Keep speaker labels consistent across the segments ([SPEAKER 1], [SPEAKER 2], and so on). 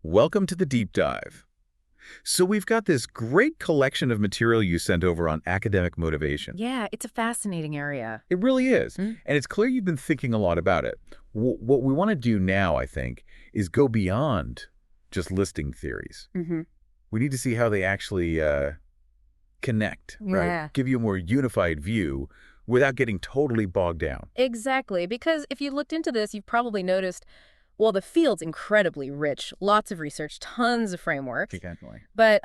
[SPEAKER 1] Welcome to the deep dive. So we've got this great collection of material you sent over on academic motivation.
[SPEAKER 2] Yeah, it's a fascinating area.
[SPEAKER 1] It really is.
[SPEAKER 2] Mm.
[SPEAKER 1] And it's clear you've been thinking a lot about it. What we want to do now, I think, is go beyond just listing theories.
[SPEAKER 2] Mm-hmm.
[SPEAKER 1] We need to see how they actually connect, right?
[SPEAKER 2] Yeah,
[SPEAKER 1] Give you a more unified view without getting totally bogged down.
[SPEAKER 2] exactly. Because if you looked into this, you've probably noticed, well, the field's incredibly rich, lots of research, tons of frameworks.
[SPEAKER 1] Definitely.
[SPEAKER 2] But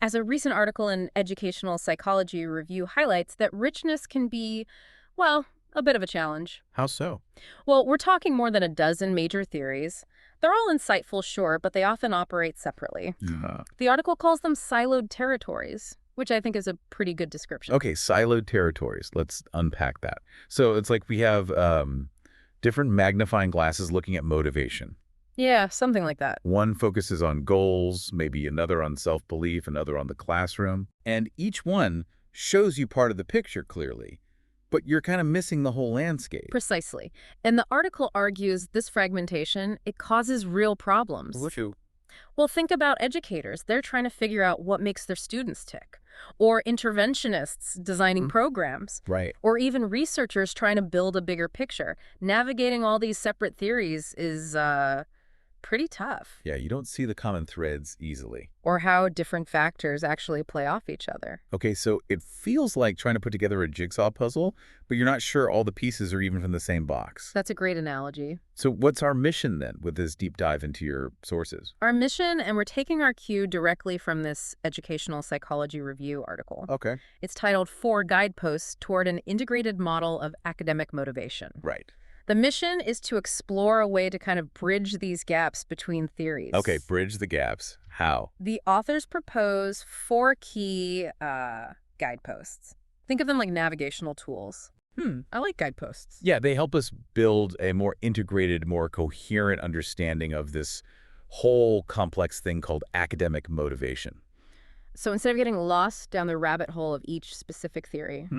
[SPEAKER 2] as a recent article in Educational Psychology Review highlights, that richness can be, well, a bit of a challenge.
[SPEAKER 1] How so?
[SPEAKER 2] Well, we're talking more than a dozen major theories. They're all insightful, sure, but they often operate separately. The article calls them siloed territories, which I think is a pretty good description.
[SPEAKER 1] Okay, siloed territories. Let's unpack that. So it's like we have different magnifying glasses looking at motivation.
[SPEAKER 2] Yeah, something like that.
[SPEAKER 1] One focuses on goals, maybe another on self-belief, another on the classroom. And each one shows you part of the picture clearly, but you're kind of missing the whole landscape.
[SPEAKER 2] Precisely. And the article argues this fragmentation, it causes real problems.
[SPEAKER 1] Woohoo.
[SPEAKER 2] Well, think about educators. They're trying to figure out what makes their students tick. Or interventionists designing programs.
[SPEAKER 1] Right.
[SPEAKER 2] Or even researchers trying to build a bigger picture. Navigating all these separate theories is pretty tough.
[SPEAKER 1] Yeah, you don't see the common threads easily.
[SPEAKER 2] Or how different factors actually play off each other.
[SPEAKER 1] Okay, so it feels like trying to put together a jigsaw puzzle, but you're not sure all the pieces are even from the same box.
[SPEAKER 2] That's a great analogy.
[SPEAKER 1] So what's our mission then with this deep dive into your sources?
[SPEAKER 2] Our mission, and we're taking our cue directly from this Educational Psychology Review article.
[SPEAKER 1] Okay.
[SPEAKER 2] It's titled Four Guideposts Toward an Integrated Model of Academic Motivation.
[SPEAKER 1] Right.
[SPEAKER 2] The mission is to explore a way to kind of bridge these gaps between theories.
[SPEAKER 1] Okay, bridge the gaps. How?
[SPEAKER 2] The authors propose four key guideposts. Think of them like navigational tools. I like guideposts.
[SPEAKER 1] Yeah, they help us build a more integrated, more coherent understanding of this whole complex thing called academic motivation.
[SPEAKER 2] So instead of getting lost down the rabbit hole of each specific theory,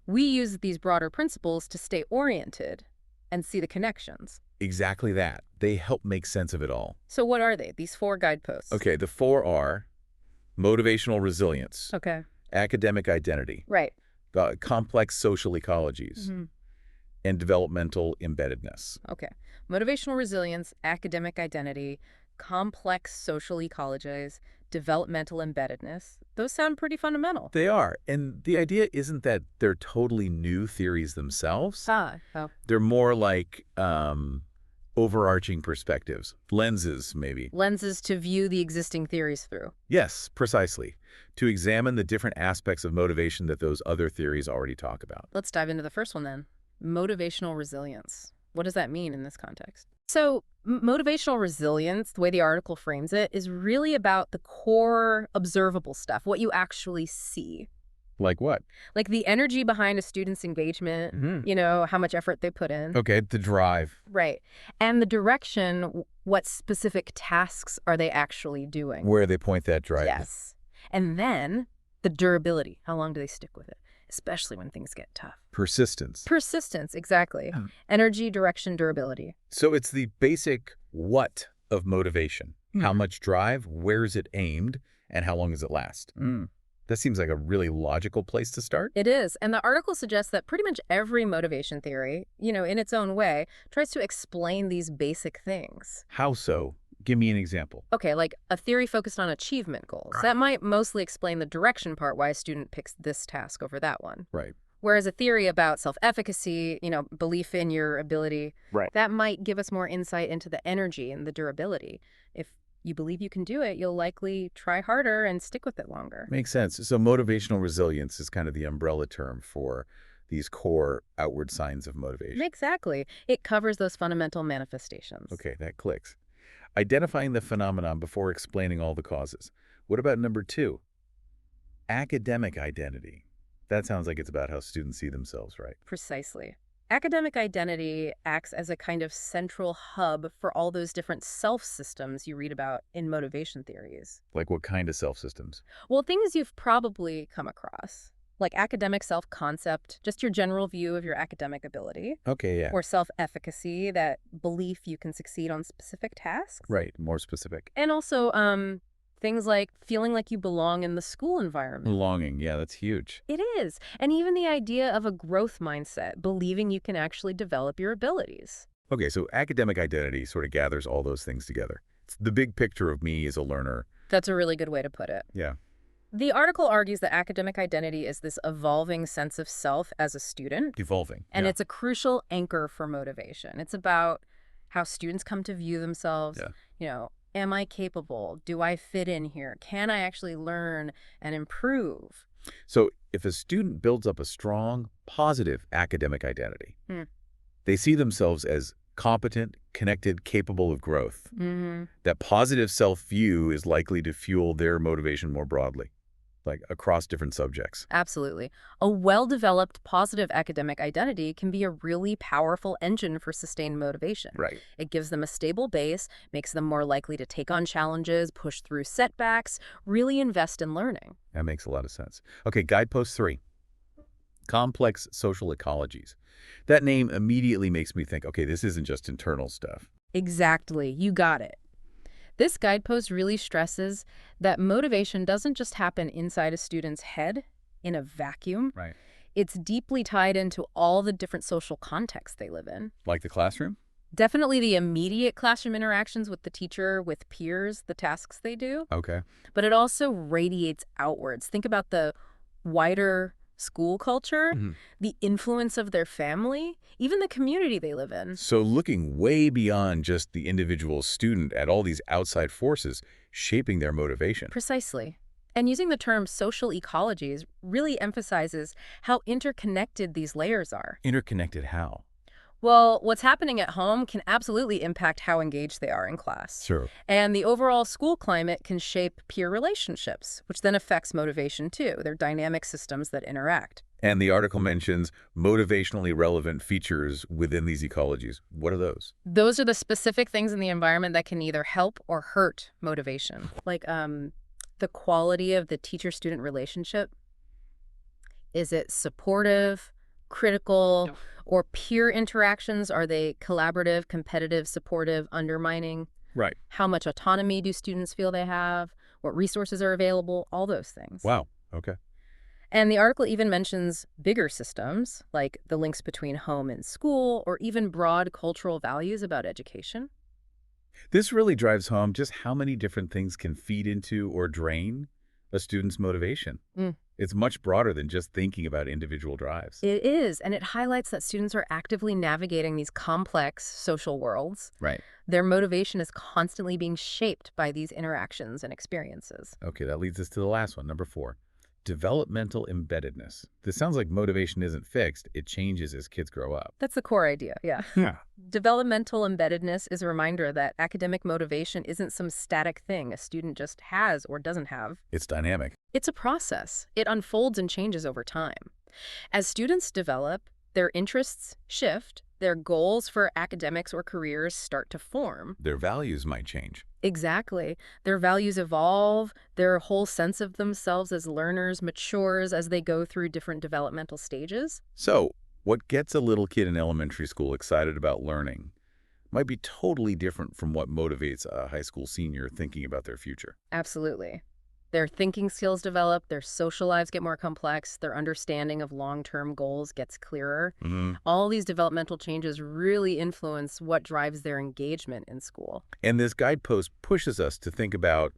[SPEAKER 2] we use these broader principles to stay oriented and see the connections.
[SPEAKER 1] Exactly that. They help make sense of it all.
[SPEAKER 2] So what are they, these four guideposts?
[SPEAKER 1] Okay, the four are motivational resilience,
[SPEAKER 2] Okay.
[SPEAKER 1] academic identity,
[SPEAKER 2] Right.
[SPEAKER 1] complex social ecologies, and developmental embeddedness.
[SPEAKER 2] Okay. Motivational resilience, academic identity, complex social ecologies, developmental embeddedness. Those sound pretty fundamental.
[SPEAKER 1] They are. And the idea isn't that they're totally new theories themselves.
[SPEAKER 2] Oh.
[SPEAKER 1] They're more like overarching perspectives, lenses maybe.
[SPEAKER 2] Lenses to view the existing theories through.
[SPEAKER 1] Yes, precisely. To examine the different aspects of motivation that those other theories already talk about.
[SPEAKER 2] Let's dive into the first one then. Motivational resilience. What does that mean in this context? So, motivational resilience, the way the article frames it, is really about the core observable stuff, what you actually see.
[SPEAKER 1] Like what?
[SPEAKER 2] Like the energy behind a student's engagement, you know, how much effort they put in.
[SPEAKER 1] Okay, the drive.
[SPEAKER 2] Right. And the direction, what specific tasks are they actually doing?
[SPEAKER 1] Where they point that drive.
[SPEAKER 2] Yes. And then the durability. How long do they stick with it? Especially when things get tough.
[SPEAKER 1] Persistence.
[SPEAKER 2] Persistence, exactly.
[SPEAKER 1] Oh.
[SPEAKER 2] Energy, direction, durability.
[SPEAKER 1] So it's the basic what of motivation. How much drive, where is it aimed, and how long does it last? That seems like a really logical place to start.
[SPEAKER 2] It is. And the article suggests that pretty much every motivation theory, you know, in its own way, tries to explain these basic things.
[SPEAKER 1] How so? Give me an example.
[SPEAKER 2] Okay, like a theory focused on achievement goals. That might mostly explain the direction part, why a student picks this task over that one.
[SPEAKER 1] Right.
[SPEAKER 2] Whereas a theory about self-efficacy, you know, belief in your ability,
[SPEAKER 1] Right.
[SPEAKER 2] that might give us more insight into the energy and the durability. If you believe you can do it, you'll likely try harder and stick with it longer.
[SPEAKER 1] Makes sense. So motivational resilience is kind of the umbrella term for these core outward signs of motivation.
[SPEAKER 2] Exactly. It covers those fundamental manifestations.
[SPEAKER 1] Okay, that clicks. Identifying the phenomenon before explaining all the causes. What about number two? Academic identity. That sounds like it's about how students see themselves, right?
[SPEAKER 2] Precisely. Academic identity acts as a kind of central hub for all those different self-systems you read about in motivation theories.
[SPEAKER 1] Like what kind of self-systems?
[SPEAKER 2] Well, things you've probably come across. like academic self-concept, just your general view of your academic ability,
[SPEAKER 1] Okay, yeah.
[SPEAKER 2] or self-efficacy, that belief you can succeed on specific tasks.
[SPEAKER 1] Right, more specific.
[SPEAKER 2] And also things like feeling like you belong in the school environment.
[SPEAKER 1] Belonging, yeah, that's huge.
[SPEAKER 2] It is. And even the idea of a growth mindset, believing you can actually develop your abilities.
[SPEAKER 1] Okay, so academic identity sort of gathers all those things together. It's the big picture of me as a learner.
[SPEAKER 2] That's a really good way to put it.
[SPEAKER 1] Yeah,
[SPEAKER 2] The article argues that academic identity is this evolving sense of self as a student,
[SPEAKER 1] evolving.
[SPEAKER 2] and
[SPEAKER 1] Yeah,
[SPEAKER 2] it's a crucial anchor for motivation. It's about how students come to view themselves.
[SPEAKER 1] yeah.
[SPEAKER 2] Am I capable? Do I fit in here? Can I actually learn and improve?
[SPEAKER 1] So if a student builds up a strong, positive academic identity,
[SPEAKER 2] Hmm.
[SPEAKER 1] they see themselves as competent, connected, capable of growth.
[SPEAKER 2] Mm-hmm.
[SPEAKER 1] That positive self-view is likely to fuel their motivation more broadly, like across different subjects.
[SPEAKER 2] Absolutely. A well-developed positive academic identity can be a really powerful engine for sustained motivation.
[SPEAKER 1] Right.
[SPEAKER 2] It gives them a stable base, makes them more likely to take on challenges, push through setbacks, really invest in learning.
[SPEAKER 1] That makes a lot of sense. Okay, Guidepost 3, complex social ecologies. That name immediately makes me think, okay, this isn't just internal stuff.
[SPEAKER 2] Exactly. You got it. This guidepost really stresses that motivation doesn't just happen inside a student's head in a vacuum.
[SPEAKER 1] Right.
[SPEAKER 2] It's deeply tied into all the different social contexts they live in.
[SPEAKER 1] Like the classroom?
[SPEAKER 2] Definitely the immediate classroom interactions with the teacher, with peers, the tasks they do,
[SPEAKER 1] Okay.
[SPEAKER 2] but it also radiates outwards. Think about the wider school culture,
[SPEAKER 1] Mhm.
[SPEAKER 2] the influence of their family, even the community they live in.
[SPEAKER 1] So looking way beyond just the individual student at all these outside forces shaping their motivation.
[SPEAKER 2] Precisely. And using the term social ecologies really emphasizes how interconnected these layers are.
[SPEAKER 1] Interconnected how?
[SPEAKER 2] Well, what's happening at home can absolutely impact how engaged they are in class.
[SPEAKER 1] Sure.
[SPEAKER 2] And the overall school climate can shape peer relationships, which then affects motivation too. They're dynamic systems that interact.
[SPEAKER 1] And the article mentions motivationally relevant features within these ecologies. What are those?
[SPEAKER 2] Those are the specific things in the environment that can either help or hurt motivation. Like the quality of the teacher-student relationship. Is it supportive, critical, or peer interactions? Are they collaborative, competitive, supportive, undermining?
[SPEAKER 1] Right.
[SPEAKER 2] How much autonomy do students feel they have? What resources are available? All those things.
[SPEAKER 1] Wow. Okay.
[SPEAKER 2] And the article even mentions bigger systems, like the links between home and school, or even broad cultural values about education.
[SPEAKER 1] This really drives home just how many different things can feed into or drain a student's motivation.
[SPEAKER 2] Mm.
[SPEAKER 1] It's much broader than just thinking about individual drives.
[SPEAKER 2] It is, and it highlights that students are actively navigating these complex social worlds.
[SPEAKER 1] Right.
[SPEAKER 2] Their motivation is constantly being shaped by these interactions and experiences.
[SPEAKER 1] Okay, that leads us to the last one, number 4. Developmental embeddedness. This sounds like motivation isn't fixed. It changes as kids grow up.
[SPEAKER 2] That's the core idea, yeah.
[SPEAKER 1] Yeah.
[SPEAKER 2] Developmental embeddedness is a reminder that academic motivation isn't some static thing a student just has or doesn't have.
[SPEAKER 1] It's dynamic.
[SPEAKER 2] It's a process. It unfolds and changes over time. As students develop, their interests shift, their goals for academics or careers start to form.
[SPEAKER 1] Their values might change.
[SPEAKER 2] Exactly. Their values evolve, their whole sense of themselves as learners matures as they go through different developmental stages.
[SPEAKER 1] So, what gets a little kid in elementary school excited about learning might be totally different from what motivates a high school senior thinking about their future.
[SPEAKER 2] Absolutely. Their thinking skills develop, their social lives get more complex, their understanding of long-term goals gets clearer. All these developmental changes really influence what drives their engagement in school.
[SPEAKER 1] And this guidepost pushes us to think about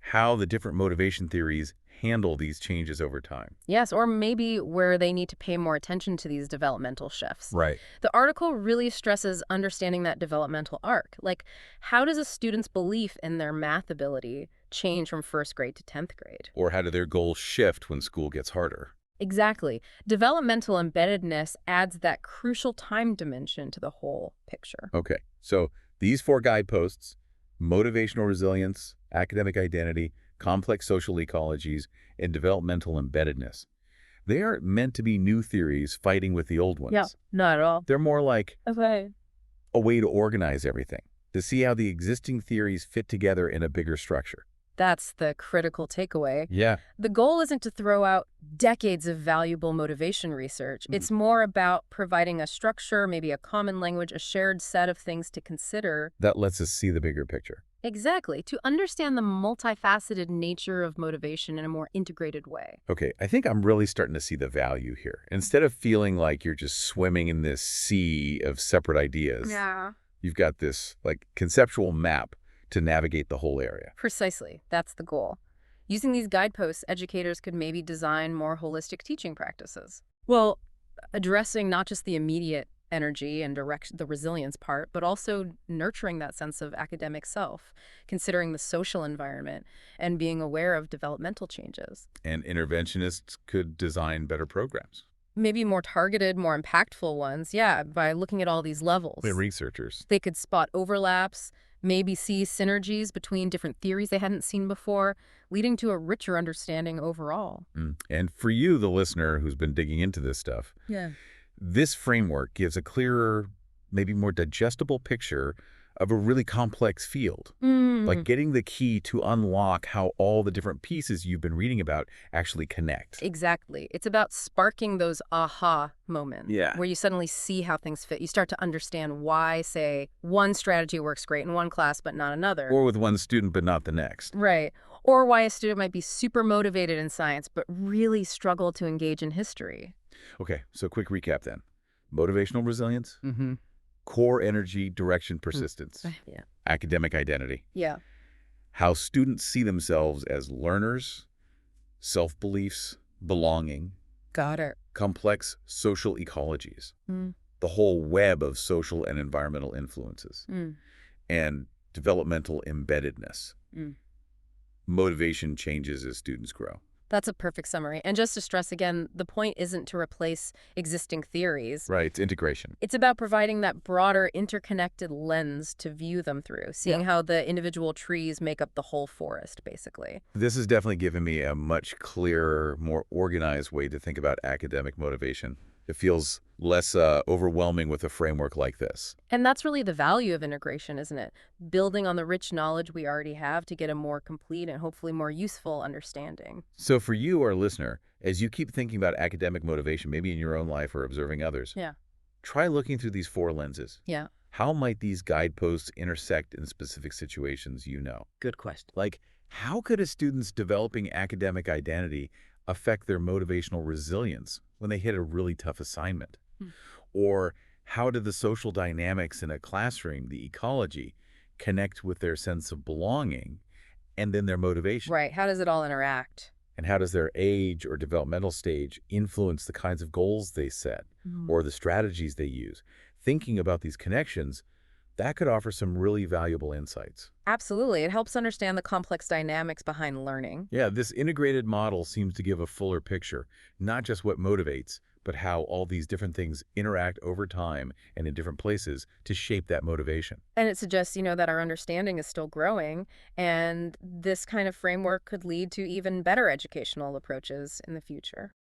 [SPEAKER 1] how the different motivation theories handle these changes over time.
[SPEAKER 2] Yes, or maybe where they need to pay more attention to these developmental shifts.
[SPEAKER 1] Right.
[SPEAKER 2] The article really stresses understanding that developmental arc. Like, how does a student's belief in their math ability change from first grade to 10th grade?
[SPEAKER 1] Or how do their goals shift when school gets harder?
[SPEAKER 2] Exactly. Developmental embeddedness adds that crucial time dimension to the whole picture.
[SPEAKER 1] Okay, so these 4 guideposts, motivational resilience, academic identity, complex social ecologies, and developmental embeddedness, they aren't meant to be new theories fighting with the old ones.
[SPEAKER 2] Yeah, not at all.
[SPEAKER 1] They're more like
[SPEAKER 2] Okay.
[SPEAKER 1] a way to organize everything, to see how the existing theories fit together in a bigger structure.
[SPEAKER 2] That's the critical takeaway.
[SPEAKER 1] Yeah.
[SPEAKER 2] The goal isn't to throw out decades of valuable motivation research.
[SPEAKER 1] Mhm.
[SPEAKER 2] It's more about providing a structure, maybe a common language, a shared set of things to consider.
[SPEAKER 1] That lets us see the bigger picture.
[SPEAKER 2] Exactly, to understand the multifaceted nature of motivation in a more integrated way.
[SPEAKER 1] Okay, I think I'm really starting to see the value here. Instead of feeling like you're just swimming in this sea of separate ideas,
[SPEAKER 2] Yeah.
[SPEAKER 1] you've got this like conceptual map to navigate the whole area.
[SPEAKER 2] Precisely, that's the goal. Using these guideposts, educators could maybe design more holistic teaching practices. Well, addressing not just the immediate energy and direction, the resilience part, but also nurturing that sense of academic self, considering the social environment, and being aware of developmental changes.
[SPEAKER 1] And interventionists could design better programs.
[SPEAKER 2] Maybe more targeted, more impactful ones, yeah, by looking at all these levels.
[SPEAKER 1] We're researchers.
[SPEAKER 2] They could spot overlaps, maybe see synergies between different theories they hadn't seen before, leading to a richer understanding overall.
[SPEAKER 1] And for you, the listener who's been digging into this stuff,
[SPEAKER 2] Yeah.
[SPEAKER 1] this framework gives a clearer, maybe more digestible picture of a really complex field. Like getting the key to unlock how all the different pieces you've been reading about actually connect.
[SPEAKER 2] Exactly. It's about sparking those aha moments.
[SPEAKER 1] Yeah.
[SPEAKER 2] Where you suddenly see how things fit. You start to understand why, say, one strategy works great in one class but not another.
[SPEAKER 1] Or with one student but not the next.
[SPEAKER 2] Right. Or why a student might be super motivated in science but really struggle to engage in history.
[SPEAKER 1] Okay, so quick recap then. Motivational resilience,
[SPEAKER 2] Mm-hmm.
[SPEAKER 1] core energy, direction, persistence,
[SPEAKER 2] Yeah.
[SPEAKER 1] academic identity,
[SPEAKER 2] Yeah.
[SPEAKER 1] how students see themselves as learners, self-beliefs, belonging,
[SPEAKER 2] Got it.
[SPEAKER 1] complex social ecologies,
[SPEAKER 2] Mm.
[SPEAKER 1] the whole web of social and environmental influences,
[SPEAKER 2] Mm.
[SPEAKER 1] and developmental embeddedness.
[SPEAKER 2] Mm.
[SPEAKER 1] Motivation changes as students grow.
[SPEAKER 2] That's a perfect summary. And just to stress again, the point isn't to replace existing theories.
[SPEAKER 1] Right, it's integration.
[SPEAKER 2] It's about providing that broader, interconnected lens to view them through, seeing how the individual trees make up the whole forest, basically.
[SPEAKER 1] This has definitely given me a much clearer, more organized way to think about academic motivation. It feels less overwhelming with a framework like this.
[SPEAKER 2] And that's really the value of integration, isn't it? Building on the rich knowledge we already have to get a more complete and hopefully more useful understanding.
[SPEAKER 1] So for you, our listener, as you keep thinking about academic motivation, maybe in your own life or observing others,
[SPEAKER 2] Yeah.
[SPEAKER 1] try looking through these four lenses.
[SPEAKER 2] Yeah.
[SPEAKER 1] How might these guideposts intersect in specific situations you know?
[SPEAKER 3] Good question.
[SPEAKER 1] Like, how could a student's developing academic identity affect their motivational resilience when they hit a really tough assignment? Or how do the social dynamics in a classroom, the ecology, connect with their sense of belonging and then their motivation?
[SPEAKER 2] Right. How does it all interact?
[SPEAKER 1] And how does their age or developmental stage influence the kinds of goals they set or the strategies they use? Thinking about these connections, that could offer some really valuable insights.
[SPEAKER 2] Absolutely. It helps understand the complex dynamics behind learning.
[SPEAKER 1] Yeah, this integrated model seems to give a fuller picture, not just what motivates, but how all these different things interact over time and in different places to shape that motivation.
[SPEAKER 2] And it suggests, that our understanding is still growing, and this kind of framework could lead to even better educational approaches in the future.